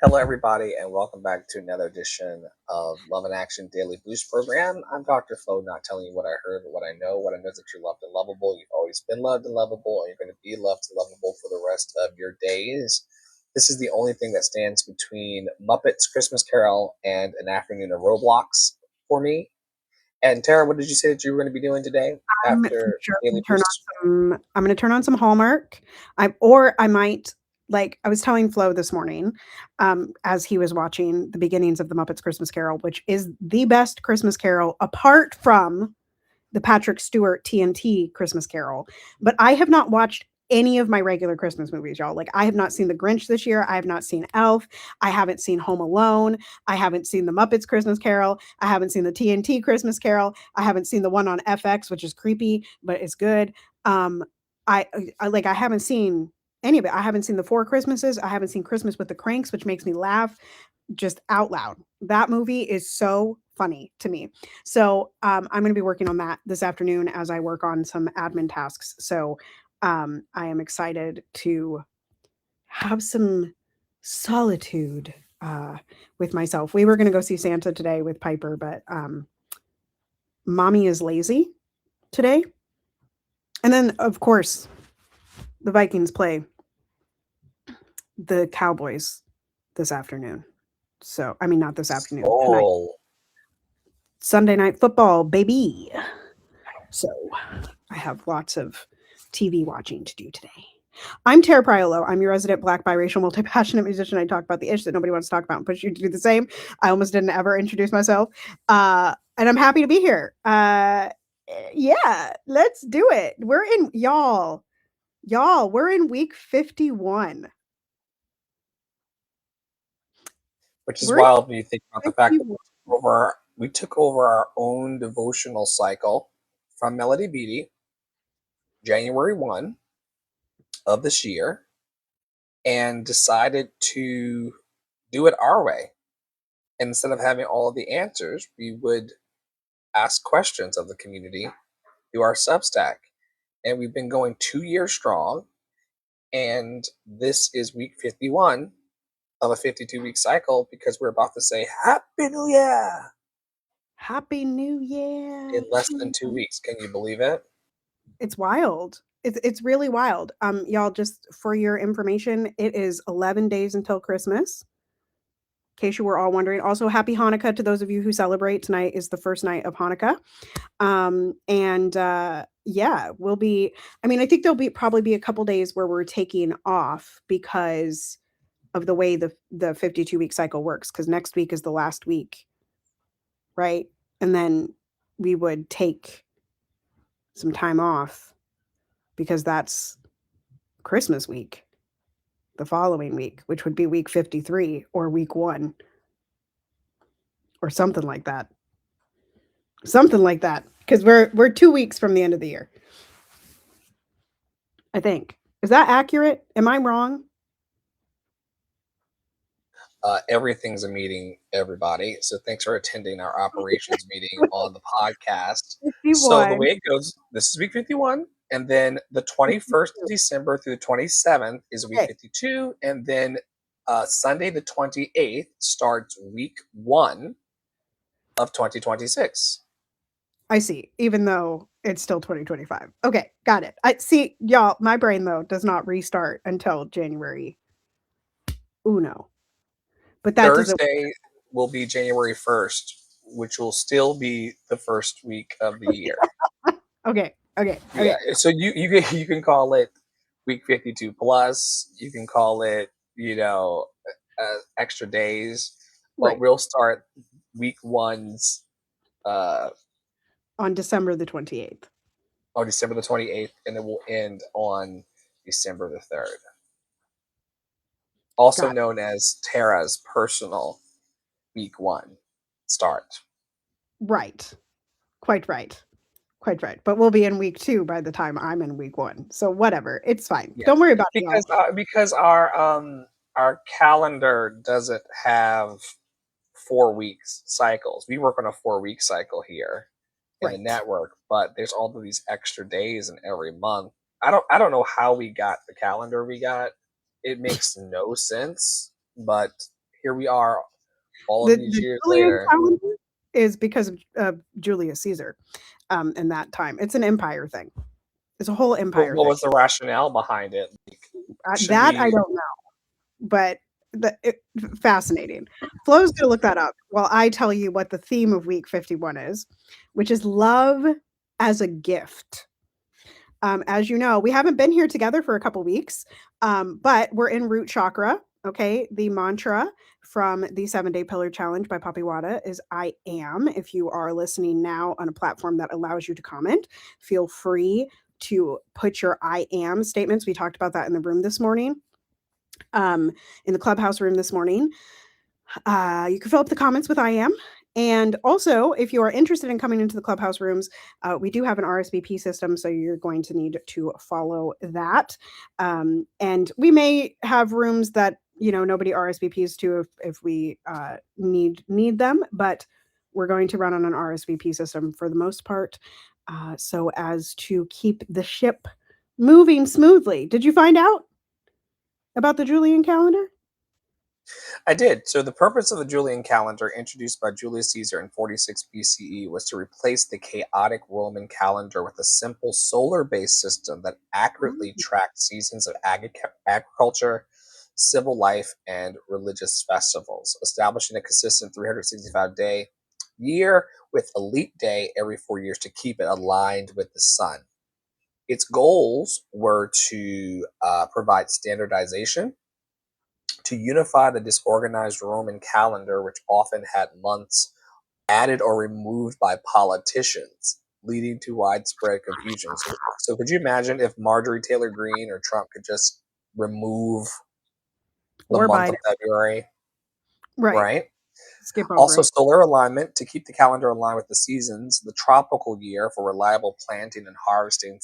Hello, everybody, and welcome back to another edition of Love and Action Daily Boost Program. I'm Dr. Flo, not telling you what I heard, but what I know. What I know is that you're loved and lovable. You've always been loved and lovable, and you're going to be loved and lovable for the rest of your days. This is the only thing that stands between Muppets Christmas Carol and an afternoon of Roblox for me. And Tara, what did you say that you were going to be doing today For after sure Daily gonna turn on Boost? I'm gonna turn on some Hallmark. I might like, I was telling Flo this morning, as he was watching the beginnings of The Muppets Christmas Carol, which is the best Christmas Carol apart from the Patrick Stewart TNT Christmas Carol. But I have not watched any of my regular Christmas movies, y'all. Like, I have not seen The Grinch this year. I have not seen Elf. I haven't seen Home Alone. I haven't seen The Muppets Christmas Carol. I haven't seen the TNT Christmas Carol. I haven't seen the one on FX, which is creepy, but it's good. Um, I haven't seen any of it. I haven't seen The Four Christmases. I haven't seen Christmas with the Cranks, which makes me laugh just out loud. That movie is so funny to me. So I'm going to be working on that this afternoon as I work on some admin tasks. So I am excited to have some solitude with myself. We were going to go see Santa today with Piper, but mommy is lazy today. And then, of course, the Vikings play the Cowboys this afternoon. So, I mean, not this afternoon, tonight. Oh, Sunday night football, baby. So I have lots of TV watching to do today. I'm Tara Priolo. I'm your resident Black biracial multi-passionate musician. I talk about the ish that nobody wants to talk about and push you to do the same. I almost didn't ever introduce myself. And I'm happy to be here. Yeah, let's do it. We're in y'all, we're in week 51. which is We're in wild when you think about the fact that 51. we took over our own devotional cycle from Melody Beatty January 1 of this year and decided to do it our way. And instead of having all of the answers, we would ask questions of the community through our Substack. And we've been going 2 years strong. And this is week 51 of a 52-week cycle because we're about to say Happy New Year Happy New Year in less than to 2 weeks. Can you believe it? It's wild. It's really wild. Y'all, just for your information, it is 11 days until Christmas. In case you were all wondering. Also, happy Hanukkah to those of you who celebrate. Tonight is the first night of Hanukkah. And yeah, we'll be. I mean, I think there'll be probably be a couple days where we're taking off because of the way the 52-week cycle works. Because next week is the last week, right? And then we would take some time off because that's Christmas week, the following week, which would be week 53 or week 1 or something like that. Something like that, because we're 2 weeks from the end of the year, I think. Is that accurate? Am I wrong? Everything's a meeting, everybody. So thanks for attending our operations meeting on the podcast. So the 51. way it goes, this is week 51. And then the 21st of December through the 27th is week Okay, 52. And then Sunday, the 28th, starts week 1 of 2026. I see, even though it's still 2025. Okay, got it. I see, y'all, my brain, though, does not restart until January uno, but that doesn't. Thursday will be January 1st, which will still be the first week of the year. Okay, okay, Yeah, okay. so you can call it week 52 plus. You can call it extra days, but Right, we'll start week one's uh, on December the 28th. on December the 28th, and then we'll end on December the 3rd. Also Got known as Tara's personal week one start. right. Quite right. Quite right. But we'll be in week 2 by the time I'm in week 1. So whatever. It's fine. Don't Yes, worry about it, y'all. because our calendar doesn't have 4 weeks cycles. We work on a 4 week cycle here in the Right. network, but there's all of these extra days in every month. I don't know how we got the calendar we got. It makes no sense, but here we are all of these The years Julian later. calendar is because of Julius Caesar, in that time. It's an empire thing. It's a whole But empire what thing. was the rationale behind it? Like, should That I we? don't know, but fascinating. Flo's gonna look that up while I tell you what the theme of week 51 is, which is love as a gift. As you know, we haven't been here together for a couple weeks, but we're in root chakra. Okay. The mantra from the 7 Day Pillar Challenge by Papi Wada is I am. If you are listening now on a platform that allows you to comment, feel free to put your I am statements. We talked about that in the room this morning, in the clubhouse room this morning. You can fill up the comments with I am. And also, if you are interested in coming into the clubhouse rooms, we do have an RSVP system, so you're going to need to follow that. And we may have rooms that nobody RSVPs to if we need them, but we're going to run on an RSVP system for the most part, so as to keep the ship moving smoothly. Did you find out about the Julian calendar? I did. So the purpose of the Julian calendar, introduced by Julius Caesar in 46 BCE, was to replace the chaotic Roman calendar with a simple solar-based system that accurately tracked seasons of agriculture, civil life, and religious festivals, establishing a consistent 365-day year with a leap day every 4 years to keep it aligned with the sun. Its goals were to provide standardization, to unify the disorganized Roman calendar, which often had months added or removed by politicians, leading to widespread confusion. So could you imagine if Marjorie Taylor Greene or Trump could just remove the Or month Biden? of February, Right. right? Skip over Also, it. solar alignment to keep the calendar aligned with the seasons, the tropical year for reliable planting and harvesting,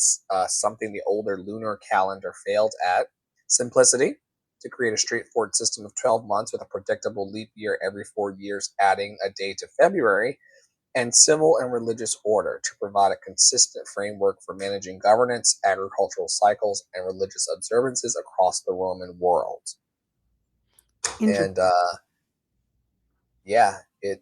something the older lunar calendar failed at. Simplicity to create a straightforward system of 12 months with a predictable leap year every 4 years, adding a day to February. And civil and religious order to provide a consistent framework for managing governance, agricultural cycles, and religious observances across the Roman world. Interesting. And yeah, it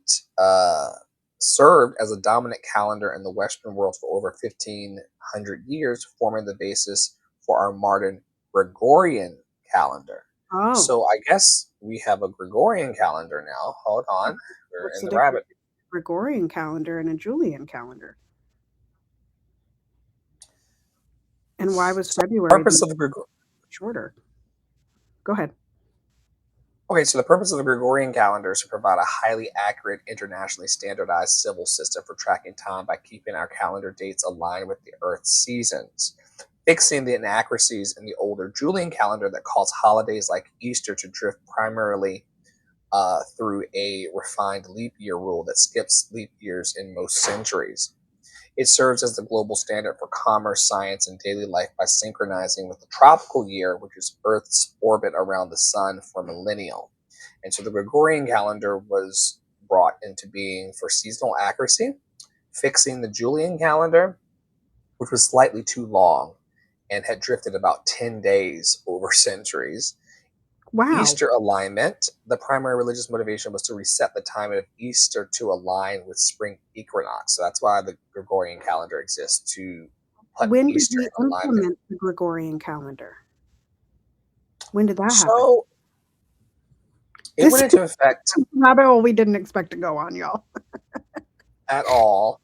served as a dominant calendar in the Western world for over 1,500 years, forming the basis for our modern Gregorian calendar. Oh, So I guess we have a Gregorian calendar now. Hold on, we're what's in the the difference rabbit. between a Gregorian calendar and a Julian calendar? And why was So the February purpose the of the shorter? Go ahead. Okay, so the purpose of the Gregorian calendar is to provide a highly accurate, internationally standardized civil system for tracking time by keeping our calendar dates aligned with the Earth's seasons, fixing the inaccuracies in the older Julian calendar that caused holidays like Easter to drift primarily through a refined leap year rule that skips leap years in most centuries. It serves as the global standard for commerce, science, and daily life by synchronizing with the tropical year, which is Earth's orbit around the sun for millennial. And so the Gregorian calendar was brought into being for seasonal accuracy, fixing the Julian calendar, which was slightly too long and had drifted about 10 days over centuries. Wow. Easter alignment, the primary religious motivation was to reset the time of Easter to align with spring equinox. So that's why the Gregorian calendar exists, to put When did Easter we in alignment. implement the Gregorian calendar? When did that happen? So it This went is into effect a rabbit hole we didn't expect to go on, y'all. at all.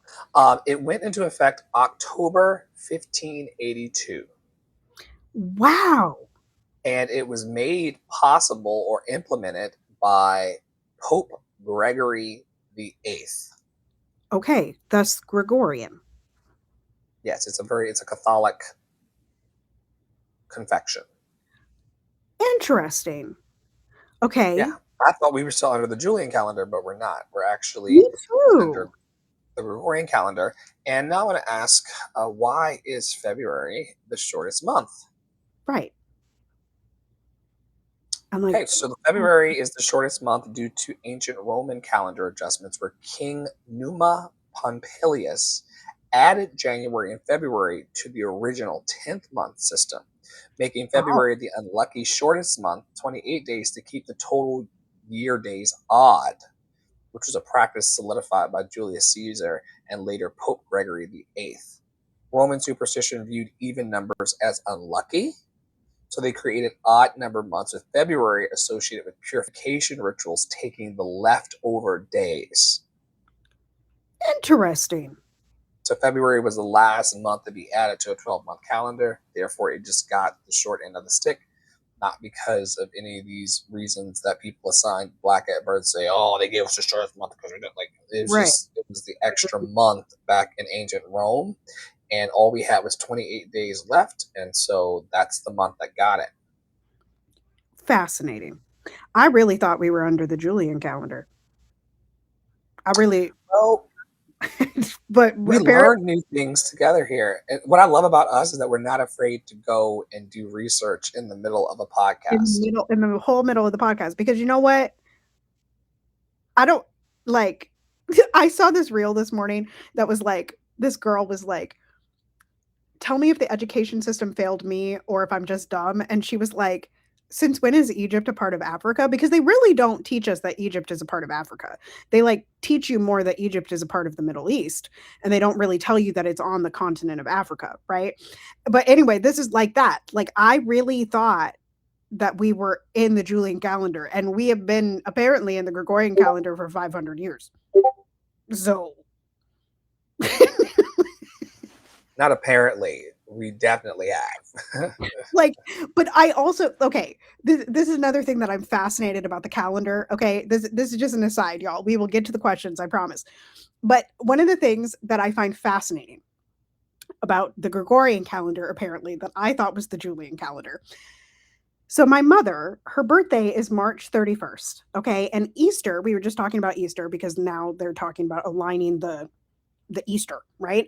It went into effect October 1582, Wow. and it was made possible or implemented by Pope Gregory the Eighth. Okay, thus Gregorian. Yes, it's a Catholic confection. Interesting. Yeah, Okay. I thought we were still under the Julian calendar, but we're not. We're Me actually under too. the Gregorian calendar. And now I want to ask, why is February the shortest month? Right. I'm like, Okay, so the February is the shortest month due to ancient Roman calendar adjustments, where King Numa Pompilius added January and February to the original 10th month system, making oh, February the unlucky shortest month, 28 days, to keep the total year days odd, which was a practice solidified by Julius Caesar and later Pope Gregory VIII. Roman superstition viewed even numbers as unlucky, so they created odd number months, with February associated with purification rituals taking the leftover days. Interesting. So February was the last month to be added to a 12-month calendar. Therefore, it just got the short end of the stick, not because of any of these reasons that people assign black at birth, say, oh, they gave us the shortest month because we didn't like it. Right. It was the extra month back in ancient Rome, and all we had was 28 days left, and so that's the month that got it. Fascinating. I really thought we were under the Julian calendar. I really, Well, but we apparently learn new things together here. And what I love about us is that we're not afraid to go and do research in the middle of a podcast. in the whole middle of the podcast, because you know what? I don't like. I saw this reel this morning that was like, this girl was like, tell me if the education system failed me or if I'm just dumb. And she was like, since when is Egypt a part of Africa? Because they really don't teach us that Egypt is a part of Africa. They like teach you more that Egypt is a part of the Middle East, and they don't really tell you that it's on the continent of Africa, right? But anyway, this is like that. Like, I really thought that we were in the Julian calendar, and we have been apparently in the Gregorian calendar for 500 years. So Not apparently, we definitely have. like, but I also, okay, this is another thing that I'm fascinated about the calendar. Okay, this is just an aside, y'all. We will get to the questions, I promise. But one of the things that I find fascinating about the Gregorian calendar, apparently, that I thought was the Julian calendar. So my mother, her birthday is March 31st. Okay, and Easter, we were just talking about Easter because now they're talking about aligning the Easter, right?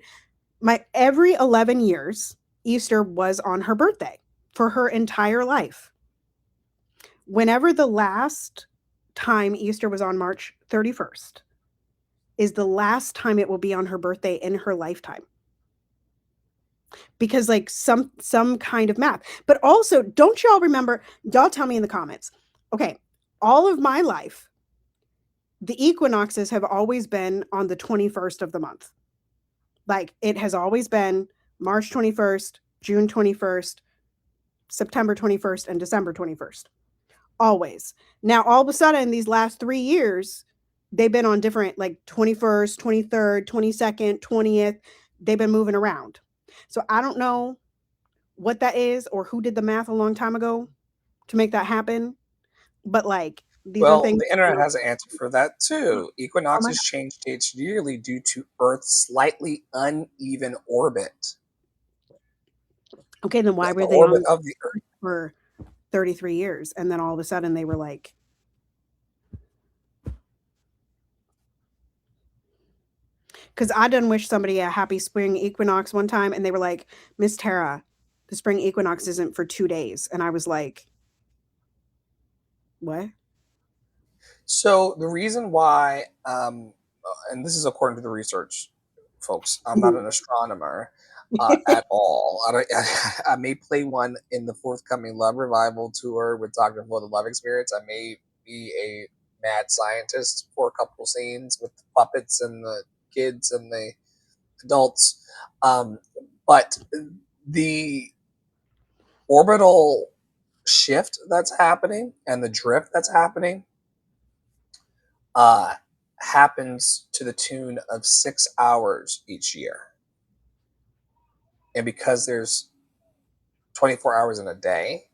My every 11 years, Easter was on her birthday for her entire life. Whenever the last time Easter was on March 31st is the last time it will be on her birthday in her lifetime. Because like some kind of math. But also, don't y'all remember, y'all tell me in the comments. Okay, all of my life, the equinoxes have always been on the 21st of the month. Like, it has always been March 21st, June 21st, September 21st, and December 21st. Always. Now, all of a sudden, these last 3 years, they've been on different, like 21st, 23rd, 22nd, 20th. They've been moving around. So I don't know what that is or who did the math a long time ago to make that happen. But like, these are Well, things. the internet has an answer for that too. Oh my Equinoxes God. change dates yearly due to Earth's slightly uneven orbit. Okay, then why The were they orbit on of the Earth. for 33 years? And then all of a sudden they were like, because I done wish somebody a happy spring equinox one time, and they were like, Miss Tara, the spring equinox isn't for 2 days. And I was like, what? So the reason why, and this is according to the research, folks, I'm not Mhm. an astronomer at all. I may play one in the forthcoming Love Revival tour with Dr. Flo, the Love Experience. I may be a mad scientist for a couple scenes with the puppets and the kids and the adults. But the orbital shift that's happening and the drift that's happening uh, happens to the tune of 6 hours each year. And because there's 24 hours in a day,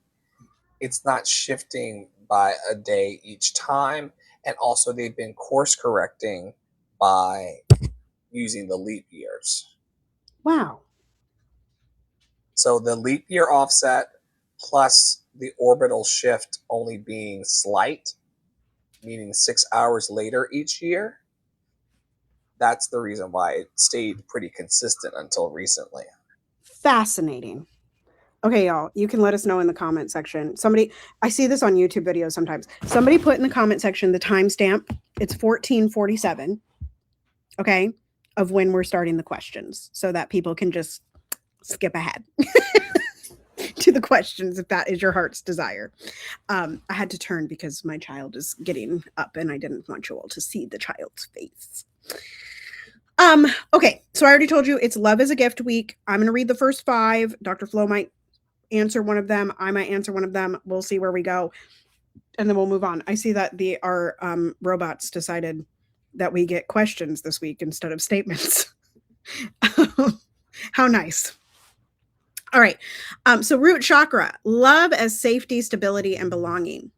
it's not shifting by a day each time. And also, they've been course correcting by using the leap years. Wow. So the leap year offset plus the orbital shift only being slight, meaning 6 hours later each year, that's the reason why it stayed pretty consistent until recently. Fascinating. Okay, y'all, you can let us know in the comment section. Somebody, I see this on YouTube videos sometimes. Somebody put in the comment section the timestamp. It's 1447, okay, of when we're starting the questions so that people can just skip ahead to to the questions if that is your heart's desire. I had to turn because my child is getting up and I didn't want you all to see the child's face. Okay, so I already told you it's Love is a Gift week. I'm going to read the first 5. Dr. Flo might answer one of them. I might answer one of them. We'll see where we go. And then we'll move on. I see that our robots decided that we get questions this week instead of statements. How nice. All right. So root chakra, love as safety, stability, and belonging.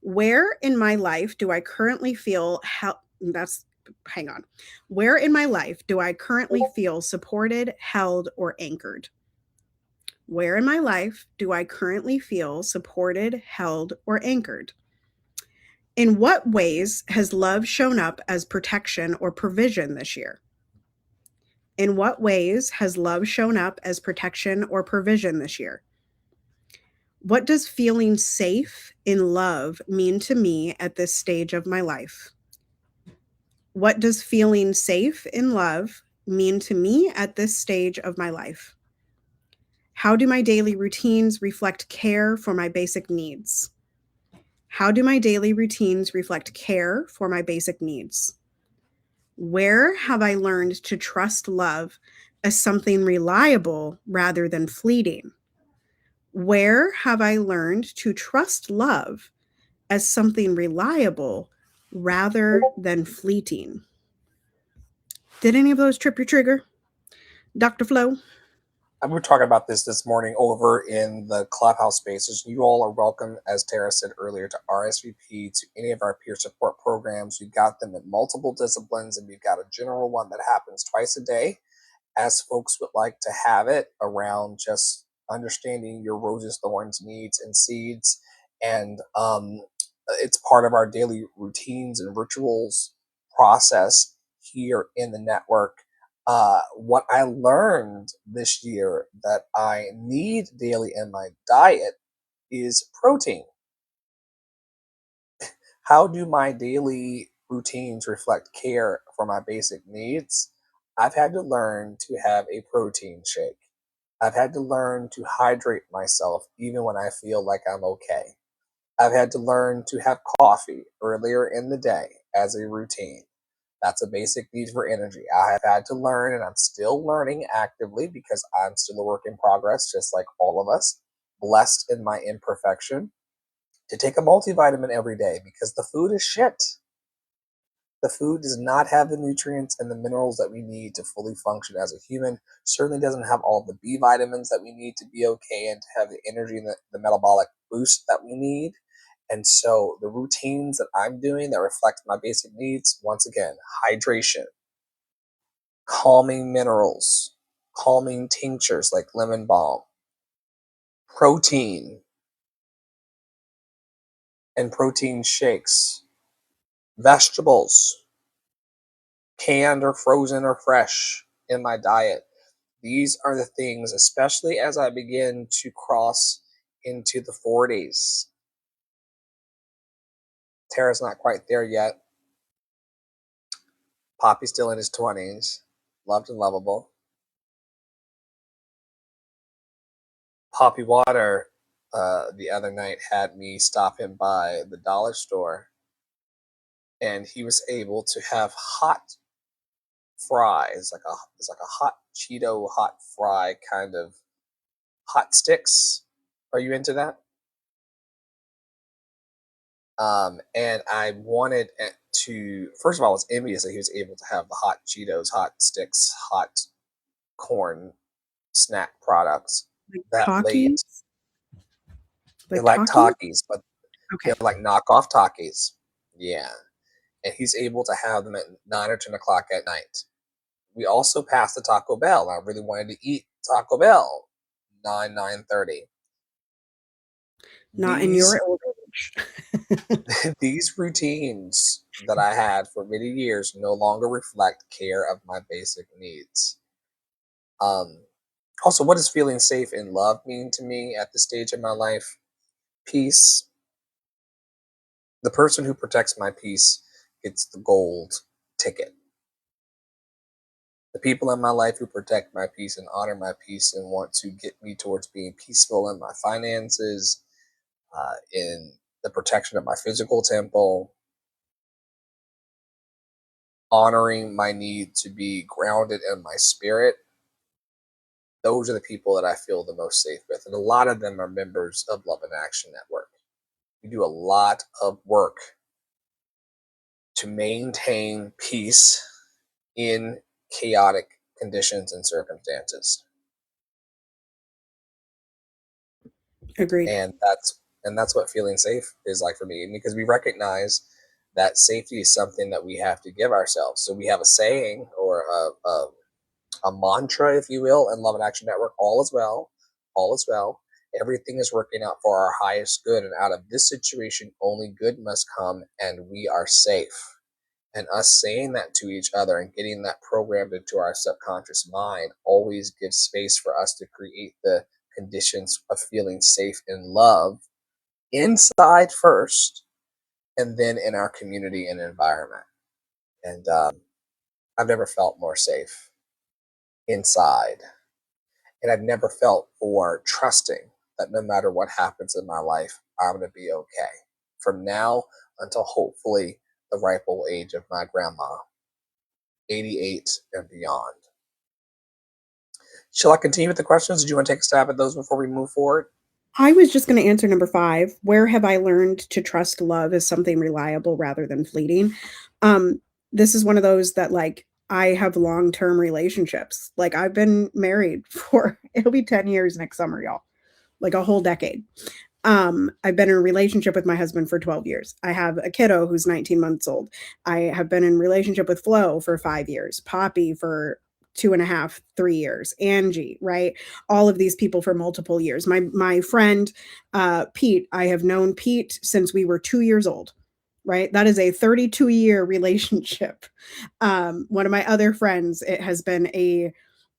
Where in my life do I currently feel hang on. Where in my life do I currently feel supported, held, or anchored? Where in my life do I currently feel supported, held, or anchored? In what ways has love shown up as protection or provision this year? In what ways has love shown up as protection or provision this year? What does feeling safe in love mean to me at this stage of my life? What does feeling safe in love mean to me at this stage of my life? How do my daily routines reflect care for my basic needs? How do my daily routines reflect care for my basic needs? Where have I learned to trust love as something reliable rather than fleeting? Where have I learned to trust love as something reliable rather than fleeting? Did any of those trip your trigger, Dr. Flo? We were talking about this morning over in the Clubhouse spaces. You all are welcome, as Tara said earlier, to RSVP to any of our peer support programs. We've got them in multiple disciplines, and we've got a general one that happens twice a day, as folks would like to have it, around just understanding your roses, thorns, needs, and seeds. And it's part of our daily routines and rituals process here in the network. What I learned this year that I need daily in my diet is protein. How do my daily routines reflect care for my basic needs? I've had to learn to have a protein shake. I've had to learn to hydrate myself even when I feel like I'm okay. I've had to learn to have coffee earlier in the day as a routine. That's a basic need for energy. I have had to learn, and I'm still learning actively because I'm still a work in progress, just like all of us, blessed in my imperfection, to take a multivitamin every day because the food is shit. The food does not have the nutrients and the minerals that we need to fully function as a human. Certainly doesn't have all the B vitamins that we need to be okay and to have the energy and the metabolic boost that we need. And so the routines that I'm doing that reflect my basic needs, once again, hydration, calming minerals, calming tinctures like lemon balm, protein and protein shakes, vegetables, canned or frozen or fresh in my diet. These are the things, especially as I begin to cross into the 40s. Tara's not quite there yet. Poppy's still in his 20s, loved and lovable. Poppy Water the other night had me stop him by the dollar store, and he was able to have hot fries, it's like a hot Cheeto hot fry kind of hot sticks. Are you into that? And I wanted to, first of all, I was envious that he was able to have the hot Cheetos, hot sticks, hot corn snack products Like that late. Takis? They're Like like Takis? Takis, but they're Okay. like knockoff Takis. Yeah. And he's able to have them at 9 or 10 o'clock at night. We also passed the Taco Bell. I really wanted to eat Taco Bell 9:30. Not in your These old age. these routines that I had for many years no longer reflect care of my basic needs. Um, Also, what does feeling safe in love mean to me at this stage of my life? Peace. The person who protects my peace gets the gold ticket. The people in my life who protect my peace and honor my peace and want to get me towards being peaceful in my finances, in the protection of my physical temple, honoring my need to be grounded in my spirit. Those are the people that I feel the most safe with. And a lot of them are members of Love and Action Network. We do a lot of work to maintain peace in chaotic conditions and circumstances. Agreed. And that's what feeling safe is like for me, because we recognize that safety is something that we have to give ourselves. So we have a saying, or a mantra, if you will, in Love and Action Network: all is well, all is well. Everything is working out for our highest good, and out of this situation, only good must come, and we are safe. And us saying that to each other and getting that programmed into our subconscious mind always gives space for us to create the conditions of feeling safe in love inside first, and then in our community and environment. And I've never felt more safe inside. And I've never felt more trusting that no matter what happens in my life, I'm going to be okay. From now until hopefully the ripe old age of my grandma, 88 and beyond. Shall I continue with the questions? Do you want to take a stab at those before we move forward? I was just going to answer number 5. Where have I learned to trust love as something reliable rather than fleeting? Um, this is one of those that, like, I have long-term relationships. Like, I've been married for it'll be 10 years next summer, y'all. Like a whole decade. I've been in a relationship with my husband for 12 years. I have a kiddo who's 19 months old. I have been in relationship with Flo for 5 years, Poppy for 2.5, 3 years, Angie, right? All of these people for multiple years. My friend Pete, I have known Pete since we were 2 years old, right? That is a 32-year relationship. One of my other friends, it has been a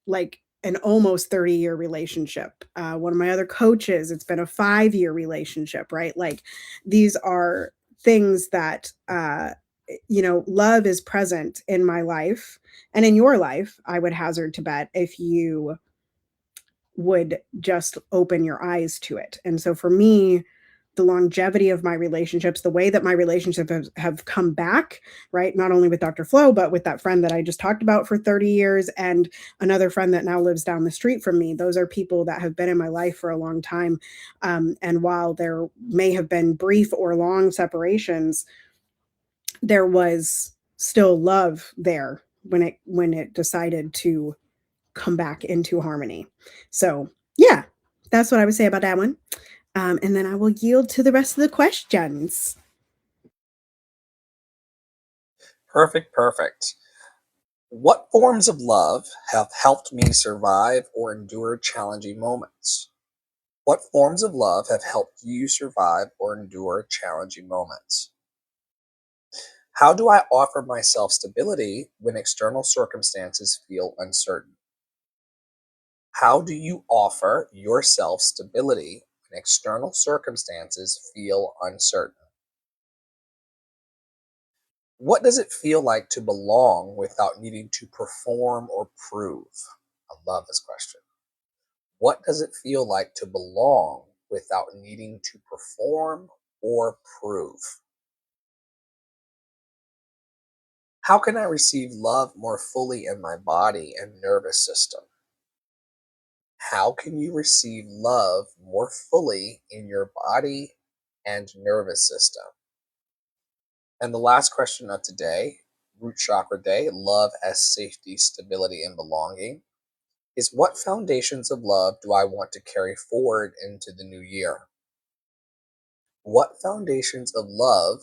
like an almost 30-year relationship. One of my other coaches, it's been a 5-year relationship, right? Like, these are things that, love is present in my life and in your life. I would hazard to bet, if you would just open your eyes to it. And so for me, the longevity of my relationships, the way that my relationships have come back, right? Not only with Dr. Flo, but with that friend that I just talked about for 30 years and another friend that now lives down the street from me. Those are people that have been in my life for a long time. And while there may have been brief or long separations, there was still love there when it decided to come back into harmony. So, yeah, that's what I would say about that one. And then I will yield to the rest of the questions. Perfect, perfect. What forms of love have helped me survive or endure challenging moments? What forms of love have helped you survive or endure challenging moments? How do I offer myself stability when external circumstances feel uncertain? How do you offer yourself stability when external circumstances feel uncertain? What does it feel like to belong without needing to perform or prove? I love this question. What does it feel like to belong without needing to perform or prove? How can I receive love more fully in my body and nervous system? How can you receive love more fully in your body and nervous system? And the last question of today, Root Chakra Day, love as safety, stability, and belonging, is: what foundations of love do I want to carry forward into the new year? What foundations of love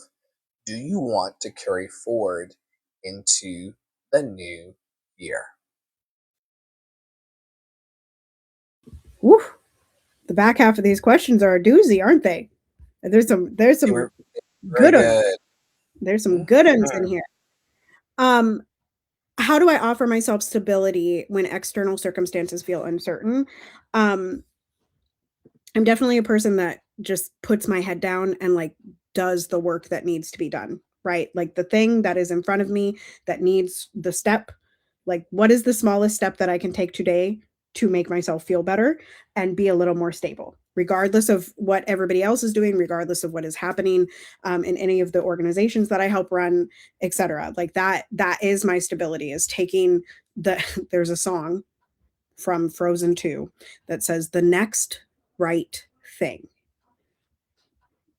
do you want to carry forward into the new year? Woo. The back half of these questions are a doozy, aren't they? There's They some were very good ones. good. There's some good ones in Mhm. here. Um, how do I offer myself stability when external circumstances feel uncertain? Um, I'm definitely a person that just puts my head down and, like, does the work that needs to be done, right? Like, the thing that is in front of me that needs the step, Like, what is the smallest step that I can take today to make myself feel better and be a little more stable, regardless of what everybody else is doing, regardless of what is happening in any of the organizations that I help run, etc. Like that is my stability, is taking the there's a song from Frozen 2 that says the next right thing.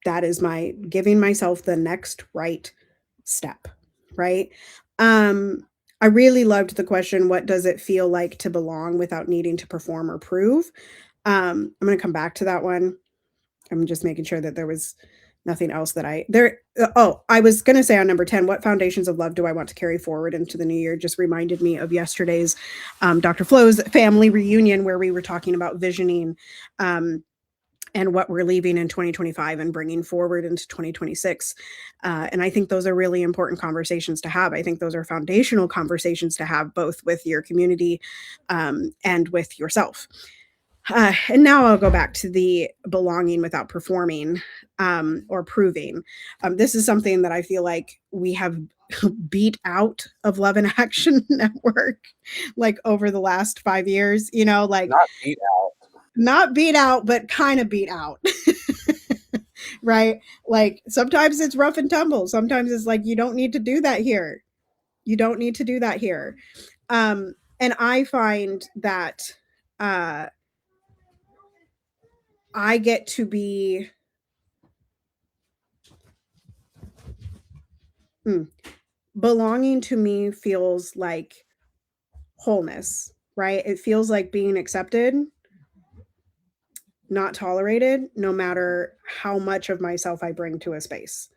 That is my giving myself the next right step, right? Um, I really loved the question, what does it feel like to belong without needing to perform or prove? I'm going to come back to that one. I'm just making sure that there was nothing else that I there oh, I was going to say on number 10, what foundations of love do I want to carry forward into the new year? Just reminded me of yesterday's Dr. Flo's family reunion where we were talking about visioning and what we're leaving in 2025 and bringing forward into 2026. And I think those are really important conversations to have. I think those are foundational conversations to have, both with your community and with yourself. And now I'll go back to the belonging without performing or proving. This is something that I feel like we have beat out of Love and Action Network like over the last 5 years, like Not beat out. not beat out, but kind of beat out. Right? Like sometimes it's rough and tumble. Sometimes it's like, you don't need to do that here. You don't need to do that here. And I find that uh, I get to be belonging to me feels like wholeness, right? It feels like being accepted, not tolerated, no matter how much of myself I bring to a space.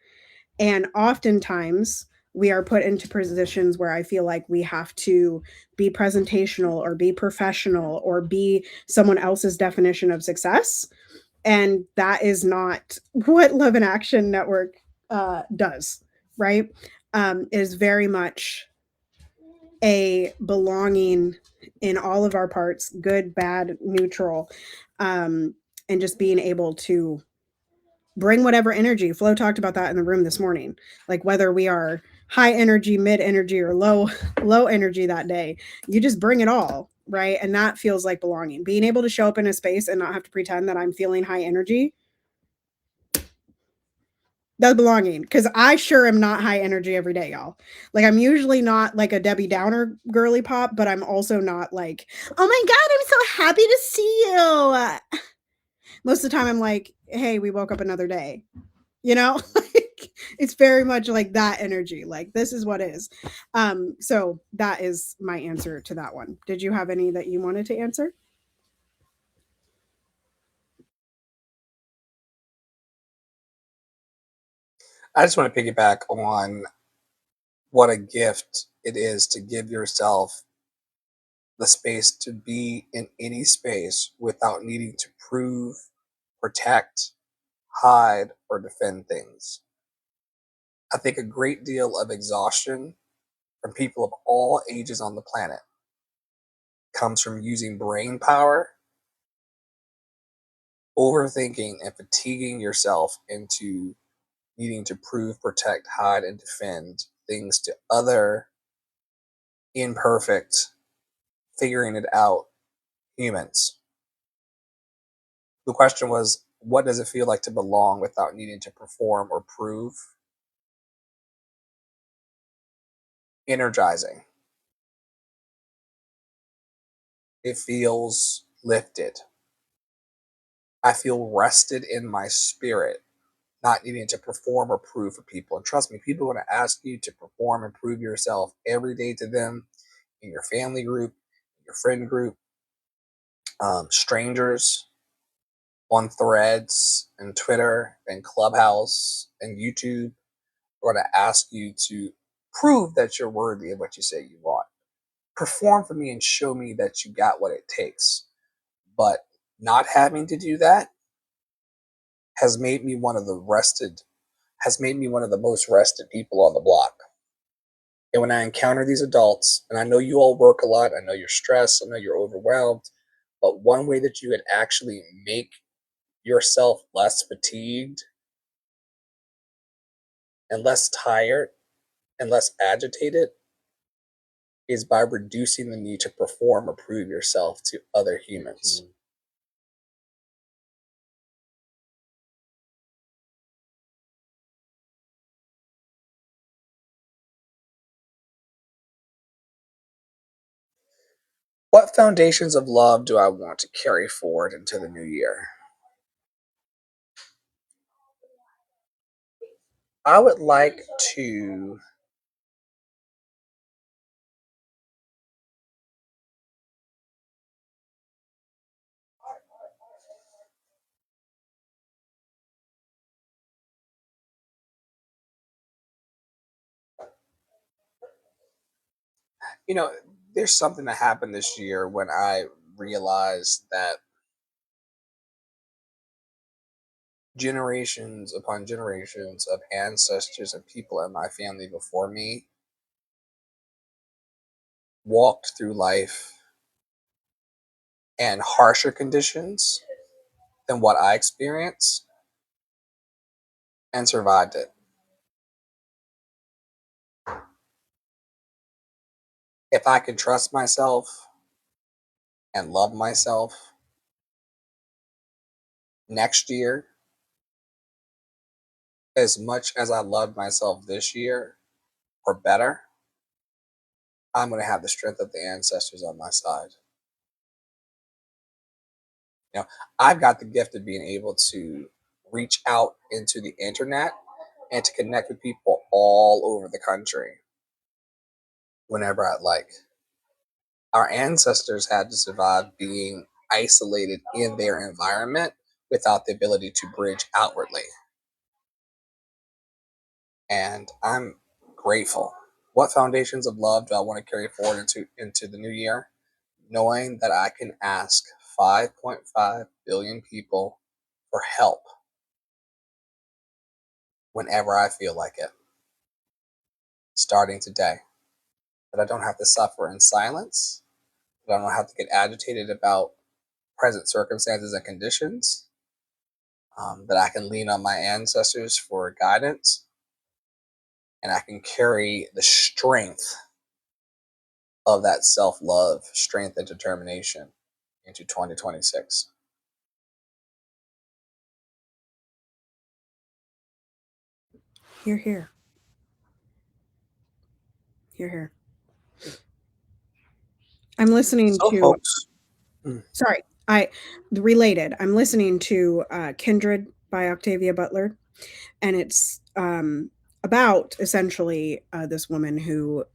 And oftentimes we are put into positions where I feel like we have to be presentational or be professional or be someone else's definition of success. And that is not what Love and Action Network does, right? It is very much a belonging in all of our parts, good, bad, neutral, and just being able to bring whatever energy. Flo talked about that in the room this morning, like whether we are high energy, mid energy, or low energy that day, you just bring it all, right? And that feels like belonging. Being able to show up in a space and not have to pretend that I'm feeling high energy, that's belonging, because I sure am not high energy every day, y'all. Like, I'm usually not like a Debbie Downer girly pop, but I'm also not like, oh my God, I'm so happy to see you. Most of the time, I'm like, hey, we woke up another day, like it's very much like that energy. Like, this is what is. So that is my answer to that one. Did you have any that you wanted to answer? I just want to piggyback on what a gift it is to give yourself the space to be in any space without needing to prove, protect, hide, or defend things. I think a great deal of exhaustion from people of all ages on the planet comes from using brain power, overthinking, and fatiguing yourself into needing to prove, protect, hide, and defend things to other imperfect, figuring it out humans. The question was, what does it feel like to belong without needing to perform or prove? Energizing. It feels lifted. I feel rested in my spirit, not needing to perform or prove for people. And trust me, people are going to ask you to perform and prove yourself every day to them, in your family group, your friend group, strangers, on threads and Twitter and Clubhouse and YouTube. Are going to ask you to prove that you're worthy of what you say you want. Perform for me and show me that you got what it takes. But not having to do that has made me one of the rested, has made me one of the most rested people on the block. And when I encounter these adults, and I know you all work a lot, I know you're stressed, I know you're overwhelmed, but one way that you can actually make yourself less fatigued and less tired and less agitated is by reducing the need to perform or prove yourself to other humans. What foundations of love do I want to carry forward into the new year? I would like to you know, there's something that happened this year when I realized that generations upon generations of ancestors and people in my family before me walked through life in harsher conditions than what I experienced and survived it. If I can trust myself and love myself next year as much as I loved myself this year or better, I'm going to have the strength of the ancestors on my side. You know, I've got the gift of being able to reach out into the internet and to connect with people all over the country whenever I'd like. Our ancestors had to survive being isolated in their environment without the ability to bridge outwardly. And I'm grateful. What foundations of love do I want to carry forward into the new year? Knowing that I can ask 5.5 billion people for help whenever I feel like it, starting today. That I don't have to suffer in silence, that I don't have to get agitated about present circumstances and conditions, that I can lean on my ancestors for guidance, and I can carry the strength of that self love, strength, and determination into 2026. You're here. You're here. I'm listening So, to folks, mm, sorry, I related. I'm listening to Kindred by Octavia Butler, and it's about essentially this woman who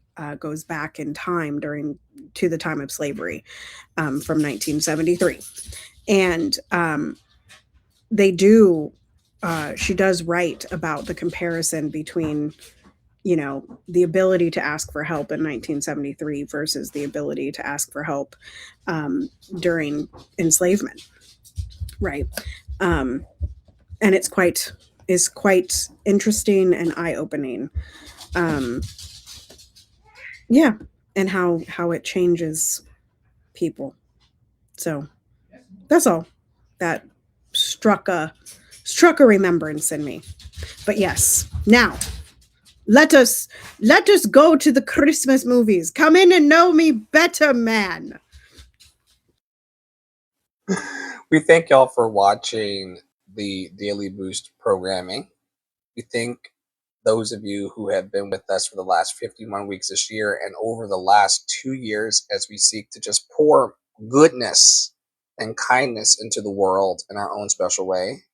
goes back in time during to the time of slavery from 1973, and they do. She does write about the comparison between the ability to ask for help in 1973 versus the ability to ask for help during enslavement, right? um, and it's quite interesting and eye-opening. um, yeah, and how it changes people. So that's all that struck a remembrance in me. But yes, now let us let us go to the Christmas movies. Come in and know me better, man. we thank y'all for watching the Daily Boost programming. We thank those of you who have been with us for the last 51 weeks this year and over the last 2 years as we seek to just pour goodness and kindness into the world in our own special way.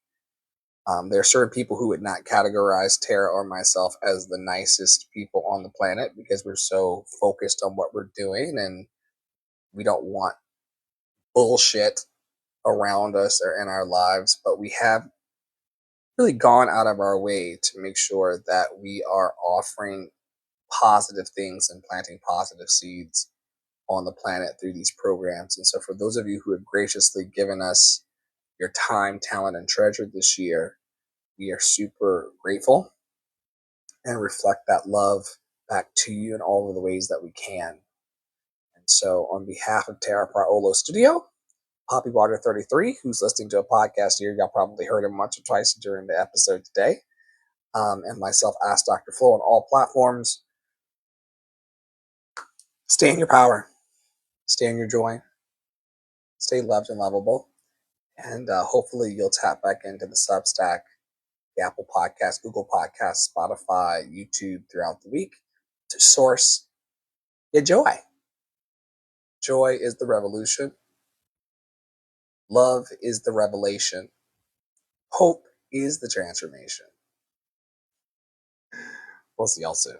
There are certain people who would not categorize Tara or myself as the nicest people on the planet because we're so focused on what we're doing and we don't want bullshit around us or in our lives. But we have really gone out of our way to make sure that we are offering positive things and planting positive seeds on the planet through these programs. And so, for those of you who have graciously given us your time, talent, and treasure this year, we are super grateful and reflect that love back to you in all of the ways that we can. And so, on behalf of Tara Praolo Studio, Poppy Water 33, who's listening to a podcast here, y'all probably heard him once or twice during the episode today, and myself, Ask Dr. Flo, on all platforms. Stay in your power. Stay in your joy. Stay loved and lovable. And hopefully you'll tap back into the Substack, the Apple Podcast, Google Podcast, Spotify, YouTube throughout the week to source your joy. Joy is the revolution. Love is the revelation. Hope is the transformation. We'll see y'all soon.